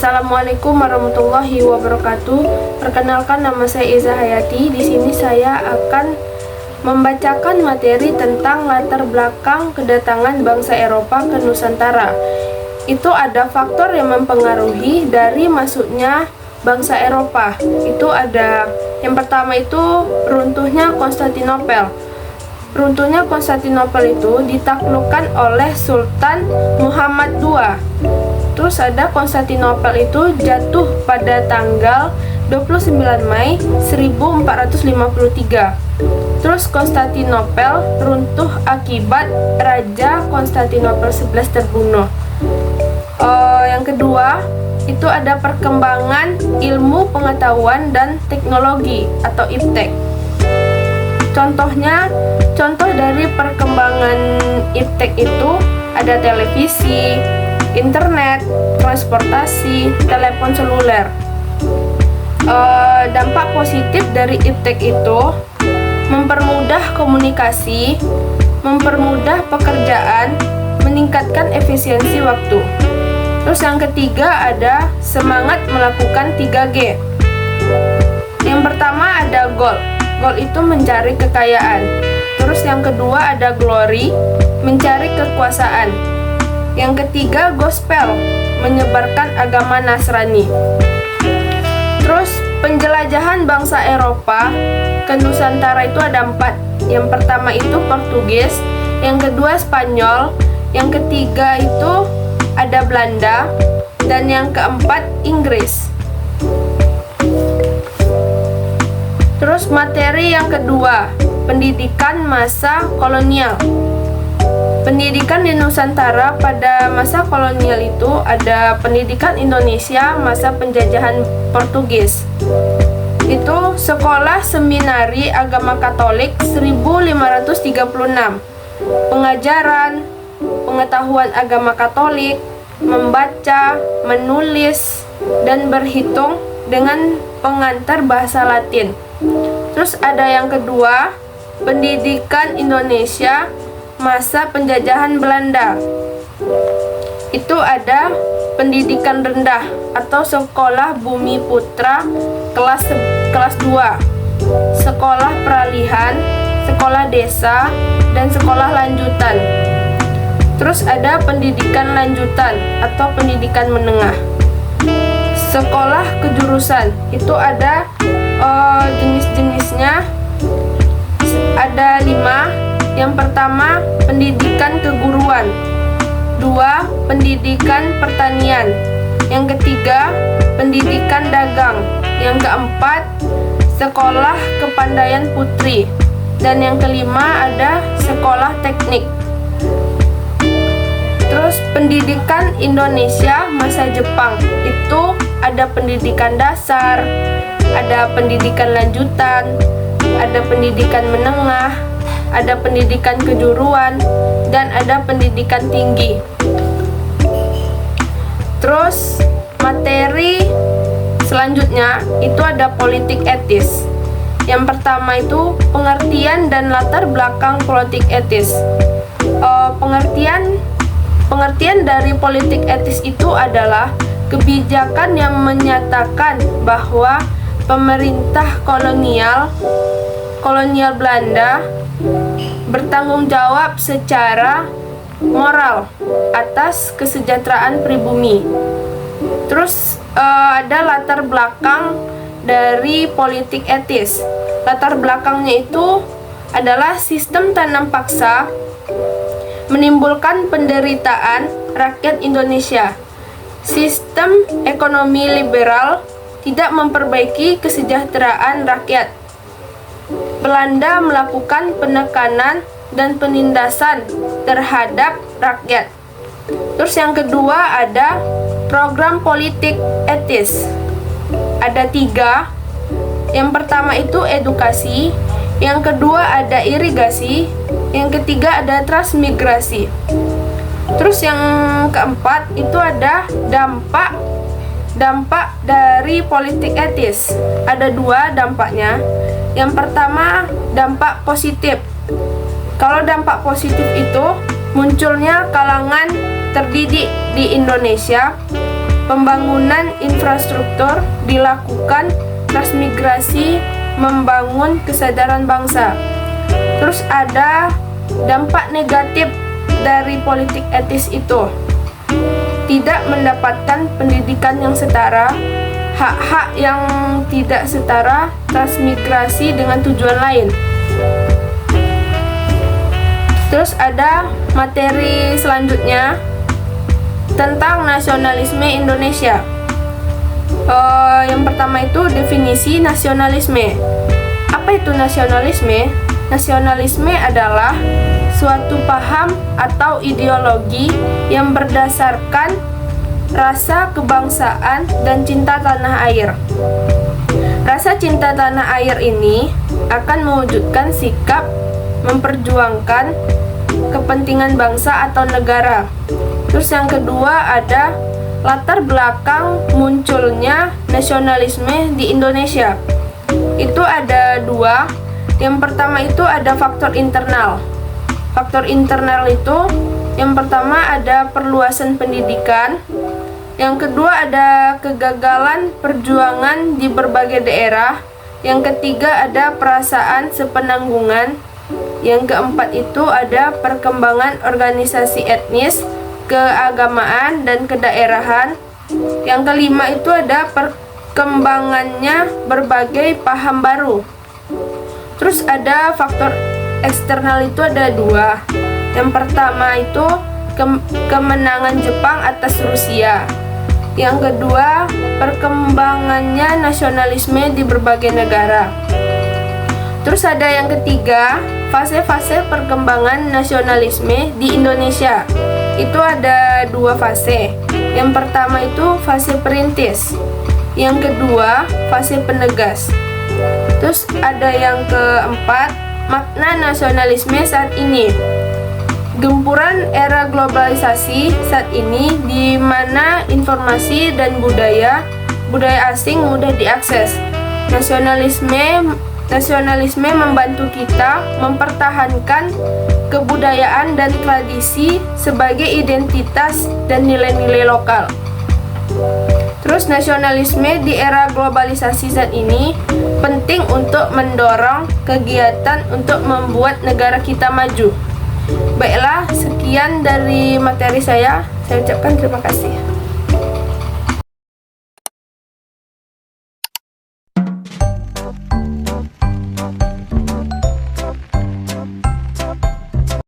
Assalamualaikum warahmatullahi wabarakatuh. Perkenalkan, nama saya Iza Hayati. Di sini saya akan membacakan materi tentang latar belakang kedatangan bangsa Eropa ke Nusantara. Itu ada faktor yang mempengaruhi dari masuknya bangsa Eropa. Itu ada yang pertama itu runtuhnya Konstantinopel. Runtuhnya Konstantinopel itu ditaklukkan oleh Sultan Muhammad II. Terus ada Konstantinopel itu jatuh pada tanggal 29 Mei 1453. Terus Konstantinopel runtuh akibat Raja Konstantinopel 11 terbunuh. Yang kedua itu ada perkembangan ilmu pengetahuan dan teknologi atau IPTEK. Contoh dari perkembangan IPTEK itu ada televisi, internet, transportasi, telepon seluler. Dampak positif dari IPTEK itu mempermudah komunikasi, mempermudah pekerjaan, meningkatkan efisiensi waktu. Terus yang ketiga ada semangat melakukan 3G. Yang pertama ada goal. Goal itu mencari kekayaan. Terus yang kedua ada glory, mencari kekuasaan. Yang ketiga gospel, menyebarkan agama Nasrani. Terus penjelajahan bangsa Eropa ke Nusantara itu ada 4. Yang pertama itu Portugis, yang kedua Spanyol, yang ketiga itu ada Belanda, dan yang keempat Inggris. Terus materi yang kedua, pendidikan masa kolonial. Pendidikan di Nusantara pada masa kolonial itu ada pendidikan Indonesia masa penjajahan Portugis. Itu sekolah seminari agama Katolik 1536. Pengajaran, pengetahuan agama Katolik, membaca, menulis, dan berhitung dengan pengantar bahasa Latin. Terus ada yang kedua, pendidikan Indonesia masa penjajahan Belanda. Itu ada pendidikan rendah atau sekolah Bumi Putra kelas 2, sekolah peralihan, sekolah desa, dan sekolah lanjutan. Terus ada pendidikan lanjutan atau pendidikan menengah. Sekolah kejurusan itu ada jenis-jenisnya ada 5. Yang pertama pendidikan keguruan, 2 pendidikan pertanian, yang ketiga pendidikan dagang, yang keempat sekolah kepandaian putri, dan yang kelima ada sekolah teknik. Terus pendidikan Indonesia masa Jepang itu ada pendidikan dasar, ada pendidikan lanjutan, ada pendidikan menengah, ada pendidikan kejuruan, dan ada pendidikan tinggi. Terus materi selanjutnya itu ada politik etis. Yang pertama itu pengertian dan latar belakang politik etis. Pengertian dari politik etis itu adalah kebijakan yang menyatakan bahwa pemerintah kolonial Belanda bertanggung jawab secara moral atas kesejahteraan pribumi. Terus ada latar belakang dari politik etis. Latar belakangnya itu adalah sistem tanam paksa menimbulkan penderitaan rakyat Indonesia. Sistem ekonomi liberal tidak memperbaiki kesejahteraan rakyat. Belanda melakukan penekanan dan penindasan terhadap rakyat. Terus yang kedua ada program politik etis. Ada 3. Yang pertama itu edukasi, yang kedua ada irigasi, yang ketiga ada transmigrasi. Terus yang keempat itu ada dampak dari politik etis. Ada 2 dampaknya. Yang pertama dampak positif. Kalau dampak positif itu munculnya kalangan terdidik di Indonesia pembangunan infrastruktur dilakukan transmigrasi membangun kesadaran bangsa. Terus ada dampak negatif dari politik etis itu. Tidak mendapatkan pendidikan yang setara, hak-hak yang tidak setara, transmigrasi dengan tujuan lain. Terus ada materi selanjutnya tentang nasionalisme Indonesia. Yang pertama itu definisi nasionalisme. Apa itu nasionalisme? Nasionalisme adalah suatu paham atau ideologi yang berdasarkan rasa kebangsaan dan cinta tanah air. Rasa cinta tanah air ini akan mewujudkan sikap memperjuangkan kepentingan bangsa atau negara. Terus yang kedua ada latar belakang munculnya nasionalisme di Indonesia. Itu ada dua. Yang pertama itu ada faktor internal. Faktor internal itu yang pertama ada perluasan pendidikan. Yang kedua ada kegagalan perjuangan di berbagai daerah. Yang ketiga ada perasaan sepenanggungan. Yang keempat itu ada perkembangan organisasi etnis, keagamaan, dan kedaerahan. Yang kelima itu ada perkembangannya berbagai paham baru. Terus ada faktor eksternal itu ada dua. Yang pertama itu kemenangan Jepang atas Rusia. Yang kedua perkembangannya nasionalisme di berbagai negara. Terus ada yang ketiga, fase-fase perkembangan nasionalisme di Indonesia. Itu ada dua fase. Yang pertama itu fase perintis. Yang kedua fase penegas. Terus ada yang keempat, makna nasionalisme saat ini. Gempuran era globalisasi saat ini di mana informasi dan budaya asing mudah diakses. Nasionalisme membantu kita mempertahankan kebudayaan dan tradisi sebagai identitas dan nilai-nilai lokal. Terus nasionalisme di era globalisasi saat ini penting untuk mendorong kegiatan untuk membuat negara kita maju. Baiklah, sekian dari materi saya ucapkan terima kasih.